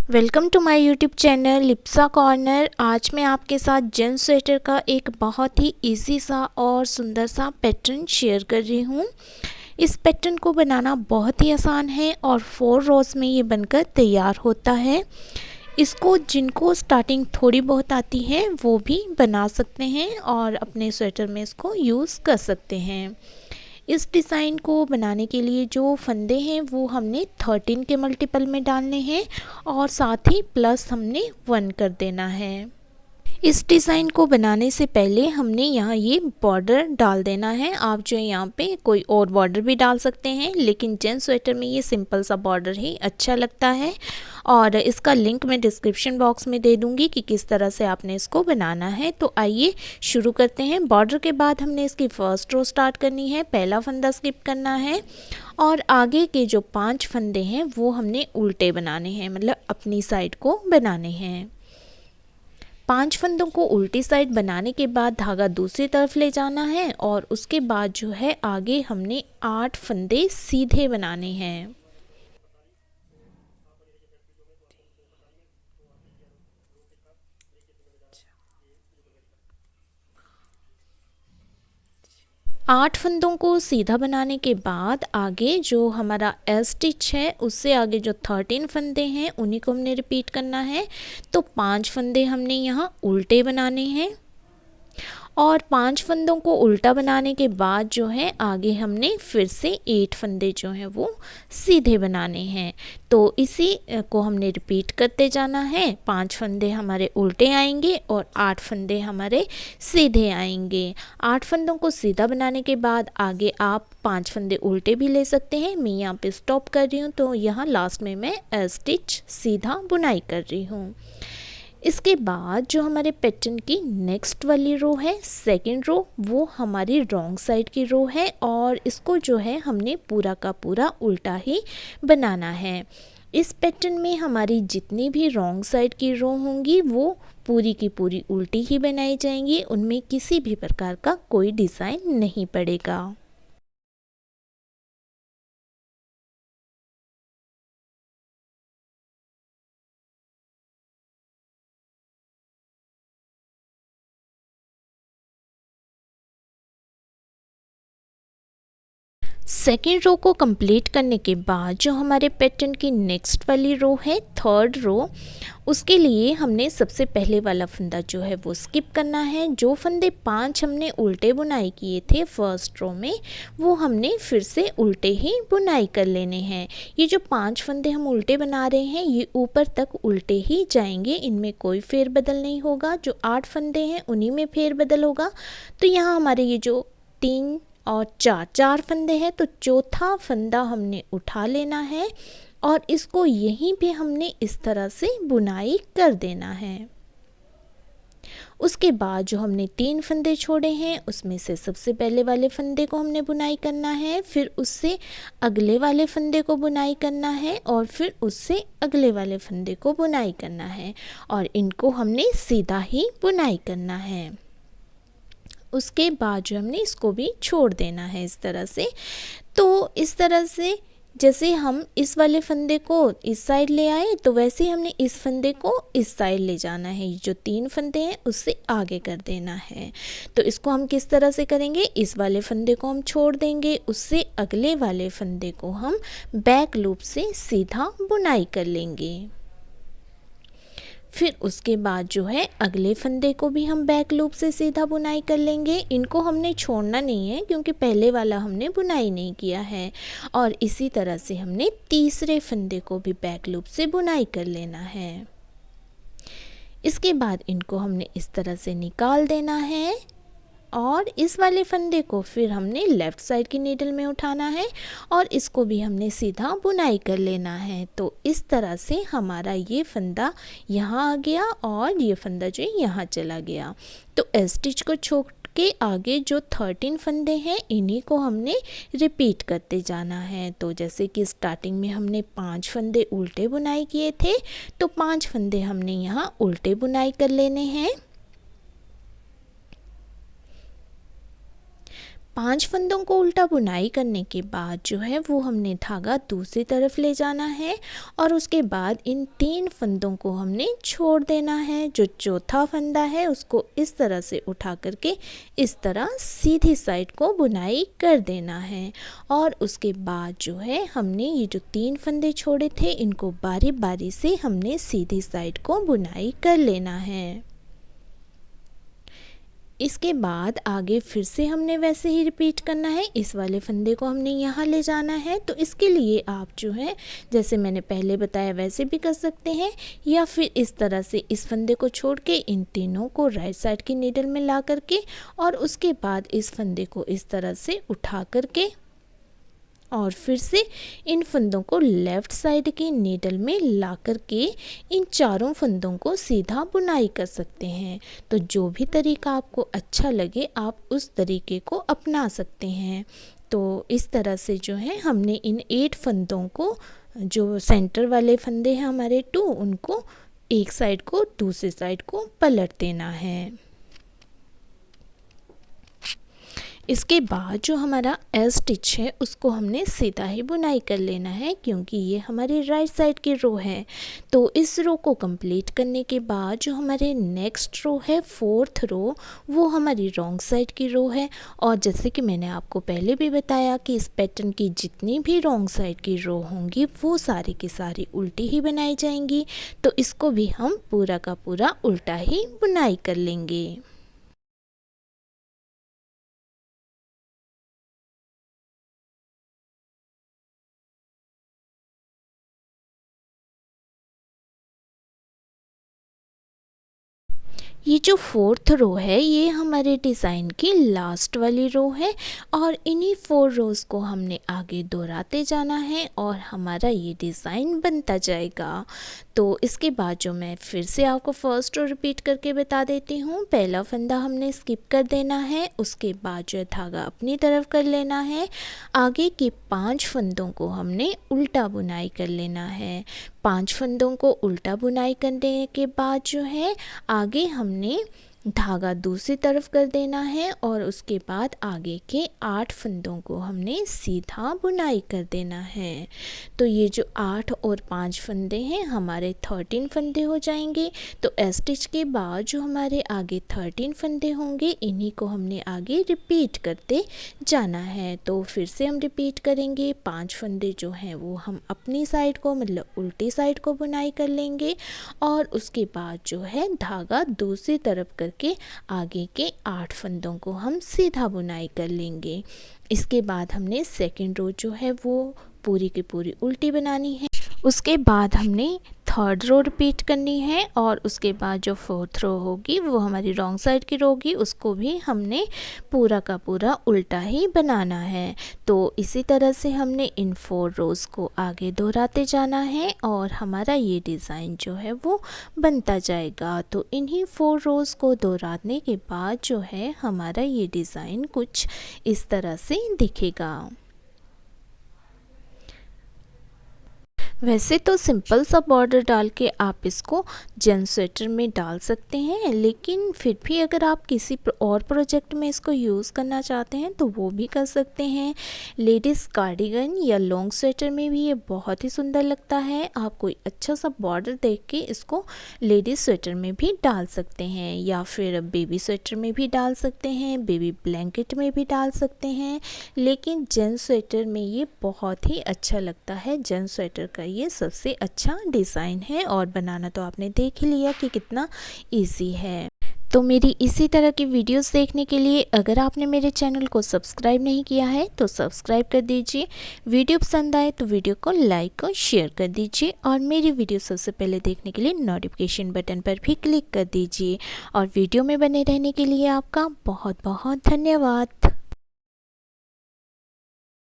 Welcome to my YouTube channel Lipsa corner. आज मैं आपके साथ जेंट्स स्वेटर का एक बहुत ही इजी सा और सुंदर सा पैटर्न शेयर कर रही हूँ। इस पैटर्न को बनाना बहुत ही आसान है और 4 रोज़ में ये बनकर तैयार होता है। इसको जिनको स्टार्टिंग थोड़ी बहुत आती है वो भी बना सकते हैं और अपने स्वेटर में इसको यूज़ कर सकते हैं। इस डिज़ाइन को बनाने के लिए जो फंदे हैं वो हमने 13 के मल्टीपल में डालने हैं और साथ ही प्लस हमने 1 कर देना है। इस डिज़ाइन को बनाने से पहले हमने यहाँ ये बॉर्डर डाल देना है। आप जो है यहाँ पे कोई और बॉर्डर भी डाल सकते हैं, लेकिन जेंट्स स्वेटर में ये सिंपल सा बॉर्डर ही अच्छा लगता है और इसका लिंक मैं डिस्क्रिप्शन बॉक्स में दे दूँगी कि किस तरह से आपने इसको बनाना है। तो आइए शुरू करते हैं। बॉर्डर के बाद हमने इसकी फर्स्ट रो स्टार्ट करनी है, पहला फंदा स्किप करना है और आगे के जो 5 फंदे हैं वो हमने उल्टे बनाने हैं, मतलब अपनी साइड को बनाने हैं। 5 फंदों को उल्टी साइड बनाने के बाद धागा दूसरी तरफ ले जाना है और उसके बाद जो है आगे हमने 8 फंदे सीधे बनाने हैं। आठ फंदों को सीधा बनाने के बाद आगे जो हमारा एल स्टिच है उससे आगे जो 13 फंदे हैं उन्हीं को हमने रिपीट करना है। तो 5 फंदे हमने यहाँ उल्टे बनाने हैं और 5 फंदों को उल्टा बनाने के बाद जो है आगे हमने फिर से 8 फंदे जो हैं वो सीधे बनाने हैं। तो इसी को हमने रिपीट करते जाना है। 5 फंदे हमारे उल्टे आएंगे और 8 फंदे हमारे सीधे आएंगे। 8 फंदों को सीधा बनाने के बाद आगे आप 5 फंदे उल्टे भी ले सकते हैं। मैं यहाँ पे स्टॉप कर रही हूँ, तो यहाँ लास्ट में मैं स्टिच सीधा बुनाई कर रही हूँ। इसके बाद जो हमारे पैटर्न की नेक्स्ट वाली रो है, सेकंड रो, वो हमारी रॉन्ग साइड की रो है और इसको जो है हमने पूरा का पूरा उल्टा ही बनाना है। इस पैटर्न में हमारी जितनी भी रॉन्ग साइड की रो होंगी वो पूरी की पूरी उल्टी ही बनाई जाएंगी, उनमें किसी भी प्रकार का कोई डिज़ाइन नहीं पड़ेगा। सेकेंड रो को कंप्लीट करने के बाद जो हमारे पैटर्न की नेक्स्ट वाली रो है, थर्ड रो, उसके लिए हमने सबसे पहले वाला फंदा जो है वो स्किप करना है। जो फंदे 5 हमने उल्टे बुनाई किए थे फर्स्ट रो में, वो हमने फिर से उल्टे ही बुनाई कर लेने हैं। ये जो 5 फंदे हम उल्टे बना रहे हैं ये ऊपर तक उल्टे ही जाएंगे, इनमें कोई फेरबदल नहीं होगा। जो 8 फंदे हैं उन्हीं में फेरबदल होगा। तो यहाँ हमारे ये जो 3 और 4 फंदे हैं, तो चौथा फंदा हमने उठा लेना है और इसको यहीं पे हमने इस तरह से बुनाई कर देना है। उसके बाद जो हमने 3 फंदे छोड़े हैं उसमें से सबसे पहले वाले फंदे को हमने बुनाई करना है, फिर उससे अगले वाले फंदे को बुनाई करना है और फिर उससे अगले वाले फंदे को बुनाई करना है और इनको हमने सीधा ही बुनाई करना है। उसके बाद जो हमने इसको भी छोड़ देना है इस तरह से। तो इस तरह से जैसे हम इस वाले फंदे को इस साइड ले आए, तो वैसे ही हमने इस फंदे को इस साइड ले जाना है। जो 3 फंदे हैं उससे आगे कर देना है। तो इसको हम किस तरह से करेंगे, इस वाले फंदे को हम छोड़ देंगे, उससे अगले वाले फंदे को हम बैक लूप से सीधा बुनाई कर लेंगे। फिर उसके बाद जो है अगले फंदे को भी हम बैक लूप से सीधा बुनाई कर लेंगे। इनको हमने छोड़ना नहीं है क्योंकि पहले वाला हमने बुनाई नहीं किया है। और इसी तरह से हमने तीसरे फंदे को भी बैक लूप से बुनाई कर लेना है। इसके बाद इनको हमने इस तरह से निकाल देना है और इस वाले फंदे को फिर हमने लेफ़्ट साइड की नीडल में उठाना है और इसको भी हमने सीधा बुनाई कर लेना है। तो इस तरह से हमारा ये फंदा यहाँ आ गया और ये फंदा जो है यहाँ चला गया। तो स्टिच को छोड़ के आगे जो 13 फंदे हैं इन्हीं को हमने रिपीट करते जाना है। तो जैसे कि स्टार्टिंग में हमने 5 फंदे उल्टे बुनाई किए थे, तो 5 फंदे हमने यहाँ उल्टे बुनाई कर लेने हैं। 5 फंदों को उल्टा बुनाई करने के बाद जो है वो हमने धागा दूसरी तरफ ले जाना है और उसके बाद इन 3 फंदों को हमने छोड़ देना है। जो चौथा फंदा है उसको इस तरह से उठा करके इस तरह सीधी साइड को बुनाई कर देना है और उसके बाद जो है हमने ये जो 3 फंदे छोड़े थे इनको बारी बारी से हमने सीधी साइड को बुनाई कर लेना है। इसके बाद आगे फिर से हमने वैसे ही रिपीट करना है। इस वाले फंदे को हमने यहाँ ले जाना है, तो इसके लिए आप जो है जैसे मैंने पहले बताया वैसे भी कर सकते हैं या फिर इस तरह से इस फंदे को छोड़ के इन तीनों को राइट साइड की नीडल में ला करके और उसके बाद इस फंदे को इस तरह से उठा करके और फिर से इन फंदों को लेफ़्ट साइड की नीडल में ला करके इन चारों फंदों को सीधा बुनाई कर सकते हैं। तो जो भी तरीका आपको अच्छा लगे आप उस तरीके को अपना सकते हैं। तो इस तरह से जो है हमने इन 8 फंदों को, जो सेंटर वाले फंदे हैं हमारे 2, उनको एक साइड को दूसरी साइड को पलट देना है। इसके बाद जो हमारा एल स्टिच है उसको हमने सीधा ही बुनाई कर लेना है क्योंकि ये हमारी राइट साइड की रो है। तो इस रो को कंप्लीट करने के बाद जो हमारे नेक्स्ट रो है 4th रो, वो हमारी रॉन्ग साइड की रो है। और जैसे कि मैंने आपको पहले भी बताया कि इस पैटर्न की जितनी भी रॉन्ग साइड की रो होंगी वो सारी की सारी उल्टी ही बनाई जाएंगी। तो इसको भी हम पूरा का पूरा उल्टा ही बुनाई कर लेंगे। ये जो 4th रो है ये हमारे डिज़ाइन की लास्ट वाली रो है और इन्हीं 4 रोज़ को हमने आगे दोहराते जाना है और हमारा ये डिज़ाइन बनता जाएगा। तो इसके बाद जो मैं फिर से आपको फर्स्ट रो रिपीट करके बता देती हूँ। पहला फंदा हमने स्किप कर देना है, उसके बाद जो है धागा अपनी तरफ कर लेना है। आगे के 5 फंदों को हमने उल्टा बुनाई कर लेना है। 5 फंदों को उल्टा बुनाई करने के बाद जो है आगे हमने धागा दूसरी तरफ कर देना है और उसके बाद आगे के 8 फंदों को हमने सीधा बुनाई कर देना है। तो ये जो 8 और 5 फंदे हैं हमारे 13 फंदे हो जाएंगे। तो एल स्टिच के बाद जो हमारे आगे 13 फंदे होंगे इन्हीं को हमने आगे रिपीट करते जाना है। तो फिर से हम रिपीट करेंगे। 5 फंदे जो हैं वो हम अपनी साइड को मतलब उल्टी साइड को बुनाई कर लेंगे और उसके बाद जो है धागा दूसरी तरफ करके आगे के 8 फंदों को हम सीधा बुनाई कर लेंगे। इसके बाद हमने सेकंड रो जो है वो पूरी की पूरी उल्टी बनानी है। उसके बाद हमने 3rd रो रिपीट करनी है और उसके बाद जो 4th रो होगी वो हमारी रॉन्ग साइड की रो होगी, उसको भी हमने पूरा का पूरा उल्टा ही बनाना है। तो इसी तरह से हमने इन 4 रोज़ को आगे दोहराते जाना है और हमारा ये डिज़ाइन जो है वो बनता जाएगा। तो इन्हीं 4 रोज़ को दोहराने के बाद जो है हमारा ये डिज़ाइन कुछ इस तरह से दिखेगा। वैसे तो सिंपल सा बॉर्डर डाल के आप इसको जेंट्स स्वेटर में डाल सकते हैं, लेकिन फिर भी अगर आप किसी और प्रोजेक्ट में इसको यूज़ करना चाहते हैं तो वो भी कर सकते हैं। लेडीज़ कार्डिगन या लॉन्ग स्वेटर में भी ये बहुत ही सुंदर लगता है। आप कोई अच्छा सा बॉर्डर देख के इसको लेडीज़ स्वेटर में भी डाल सकते हैं या फिर बेबी स्वेटर में भी डाल सकते हैं, बेबी ब्लैंकेट में भी डाल सकते हैं। लेकिन जेंट्स स्वेटर में ये बहुत ही अच्छा लगता है। जेंट्स स्वेटर का ये सबसे अच्छा डिज़ाइन है और बनाना तो आपने देख ही लिया कि कितना इजी है। तो मेरी इसी तरह की वीडियोस देखने के लिए अगर आपने मेरे चैनल को सब्सक्राइब नहीं किया है तो सब्सक्राइब कर दीजिए। वीडियो पसंद आए तो वीडियो को लाइक और शेयर कर दीजिए और मेरी वीडियो सबसे पहले देखने के लिए नोटिफिकेशन बटन पर भी क्लिक कर दीजिए। और वीडियो में बने रहने के लिए आपका बहुत बहुत धन्यवाद।